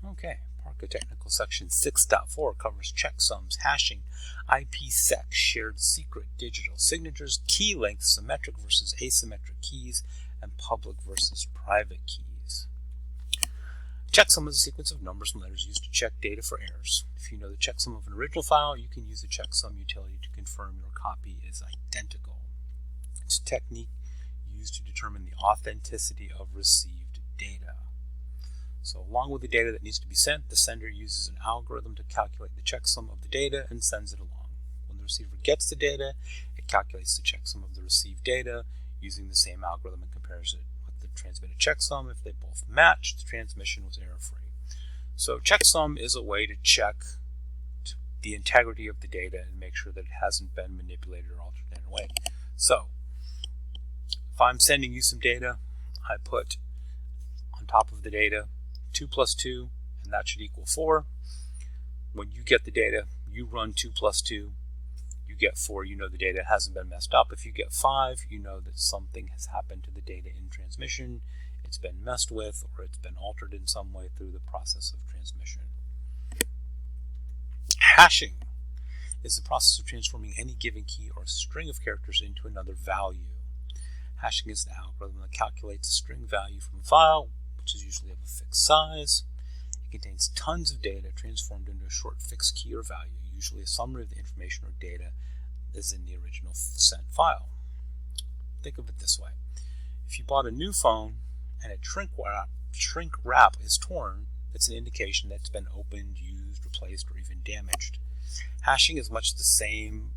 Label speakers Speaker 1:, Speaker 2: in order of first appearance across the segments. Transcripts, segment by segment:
Speaker 1: Okay, PARCA Technical Section 6.4 covers checksums, hashing, IPsec, shared secret, digital signatures, key length, symmetric versus asymmetric keys, and public versus private keys. Checksum is a sequence of numbers and letters used to check data for errors. If you know the checksum of an original file, you can use the checksum utility to confirm your copy is identical. It's a technique used to determine the authenticity of received data. So along with the data that needs to be sent, the sender uses an algorithm to calculate the checksum of the data and sends it along. When the receiver gets the data, it calculates the checksum of the received data using the same algorithm and compares it with the transmitted checksum. If they both match, the transmission was error-free. So checksum is a way to check the integrity of the data and make sure that it hasn't been manipulated or altered in any way. So if I'm sending you some data, I put on top of the data 2 plus 2, and that should equal 4. When you get the data, you run 2 plus 2, you get 4, you know the data hasn't been messed up. If you get 5, you know that something has happened to the data in transmission. It's been messed with, or it's been altered in some way through the process of transmission. Hashing is the process of transforming any given key or string of characters into another value. Hashing is the algorithm that calculates a string value from a file, which is usually of a fixed size. It contains tons of data transformed into a short fixed key or value, usually a summary of the information or data that is in the original sent file. Think of it this way. If you bought a new phone and a shrink wrap is torn, it's an indication that it's been opened, used, replaced, or even damaged. Hashing is much the same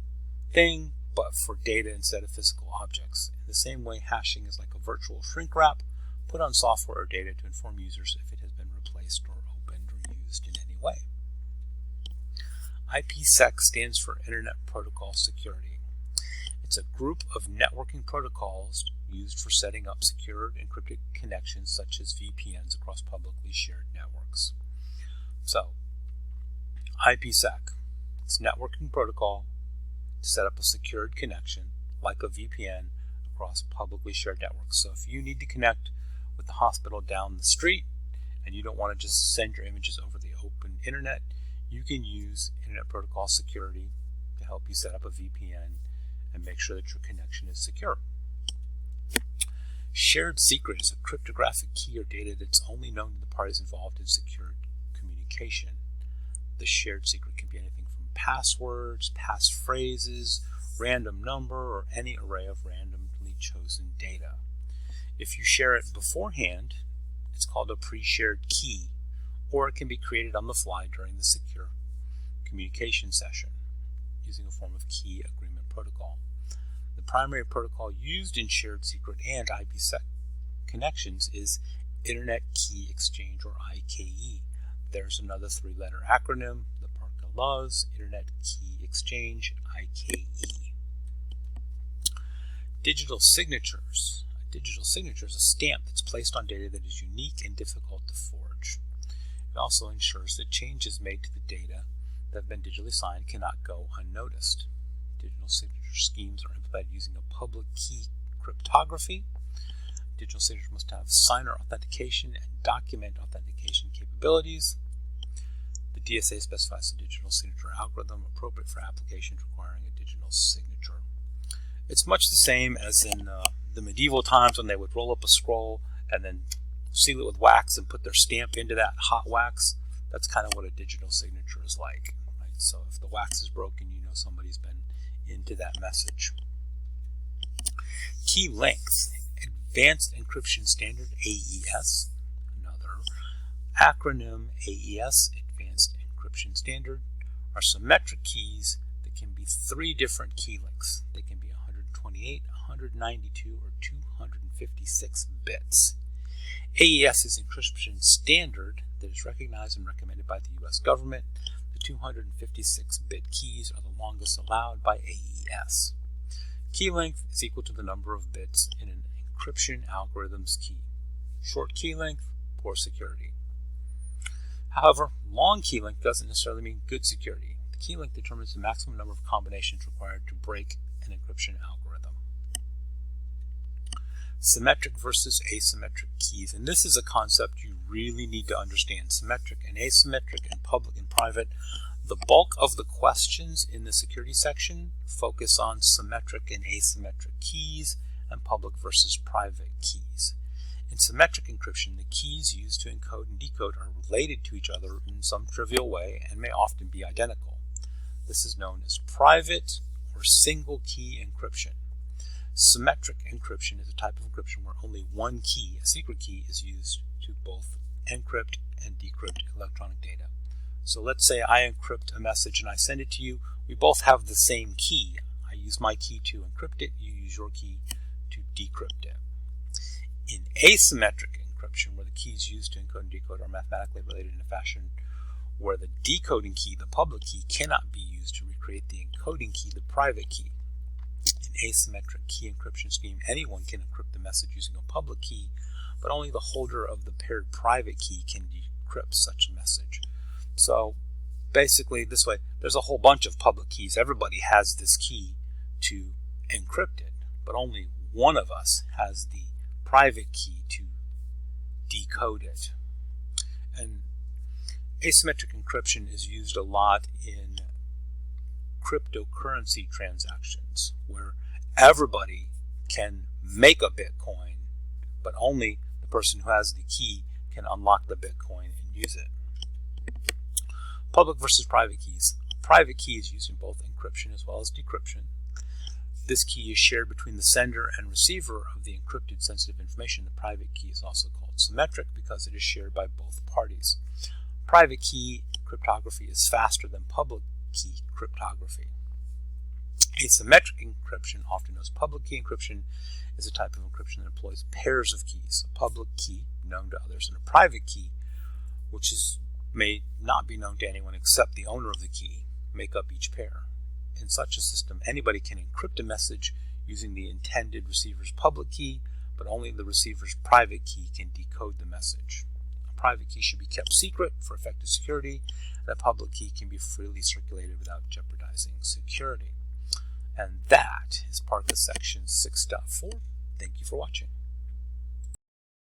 Speaker 1: thing, but for data instead of physical objects. In the same way, hashing is like a virtual shrink wrap put on software or data to inform users if it has been replaced or opened or used in any way. IPsec stands for Internet Protocol Security. It's a group of networking protocols used for setting up secured encrypted connections such as VPNs across publicly shared networks. So, IPsec, it's a networking protocol to set up a secured connection like a VPN across publicly shared networks. So if you need to connect with the hospital down the street and you don't want to just send your images over the open internet, you can use Internet Protocol Security to help you set up a VPN and make sure that your connection is secure. Shared secret is a cryptographic key or data that's only known to the parties involved in secured communication. The shared secret can be anything from passwords, passphrases, random number, or any array of randomly chosen data. If you share it beforehand, it's called a pre-shared key, or it can be created on the fly during the secure communication session using a form of key agreement protocol. The primary protocol used in shared secret and IPsec connections is Internet Key Exchange, or IKE. There's another 3-letter acronym that PARCA loves: Internet Key Exchange, IKE. Digital signatures. A digital signature is a stamp that's placed on data that is unique and difficult to forge. It also ensures that changes made to the data that have been digitally signed cannot go unnoticed. Digital signature schemes are implemented using a public key cryptography. Digital signature must have signer authentication and document authentication capabilities. The DSA specifies a digital signature algorithm appropriate for applications requiring a digital signature. It's much the same as in the medieval times when they would roll up a scroll and then seal it with wax and put their stamp into that hot wax. That's kind of what a digital signature is like. Right? So if the wax is broken, you know somebody's been into that message. Key length. Advanced Encryption Standard, AES. Another acronym, AES, Advanced Encryption Standard, are symmetric keys that can be 3 different key lengths. They can be 128, 192, or 256 bits. AES is an encryption standard that is recognized and recommended by the U.S. government. The 256-bit keys are the longest allowed by AES. Key length is equal to the number of bits in an encryption algorithm's key. Short key length, poor security. However, long key length doesn't necessarily mean good security. The key length determines the maximum number of combinations required to break an encryption algorithm. Symmetric versus asymmetric keys. And this is a concept you really need to understand. Symmetric and asymmetric and public and private. The bulk of the questions in the security section focus on symmetric and asymmetric keys and public versus private keys. In symmetric encryption, the keys used to encode and decode are related to each other in some trivial way and may often be identical. This is known as private or single key encryption. Symmetric encryption is a type of encryption where only one key, a secret key, is used to both encrypt and decrypt electronic data. So let's say I encrypt a message and I send it to you. We both have the same key. I use my key to encrypt it. You use your key to decrypt it. In asymmetric encryption, where the keys used to encode and decode are mathematically related in a fashion where the decoding key, the public key, cannot be used to recreate the encoding key, the private key. In asymmetric key encryption scheme, anyone can encrypt the message using a public key, but only the holder of the paired private key can decrypt such a message. So basically this way, there's a whole bunch of public keys. Everybody has this key to encrypt it, but only one of us has the private key to decode it. And asymmetric encryption is used a lot in cryptocurrency transactions where everybody can make a Bitcoin, but only the person who has the key can unlock the Bitcoin and use it. Public versus private keys. Private key is used in both encryption as well as decryption. This key is shared between the sender and receiver of the encrypted sensitive information. The private key is also called symmetric because it is shared by both parties. Private key cryptography is faster than public key cryptography. Asymmetric encryption, often known as public key encryption, is a type of encryption that employs pairs of keys. A public key, known to others, and a private key, which may not be known to anyone except the owner of the key, make up each pair. In such a system, anybody can encrypt a message using the intended receiver's public key, but only the receiver's private key can decode the message. A private key should be kept secret for effective security, and a public key can be freely circulated without jeopardizing security. And that is PARCA Section 6.4. Thank you for watching.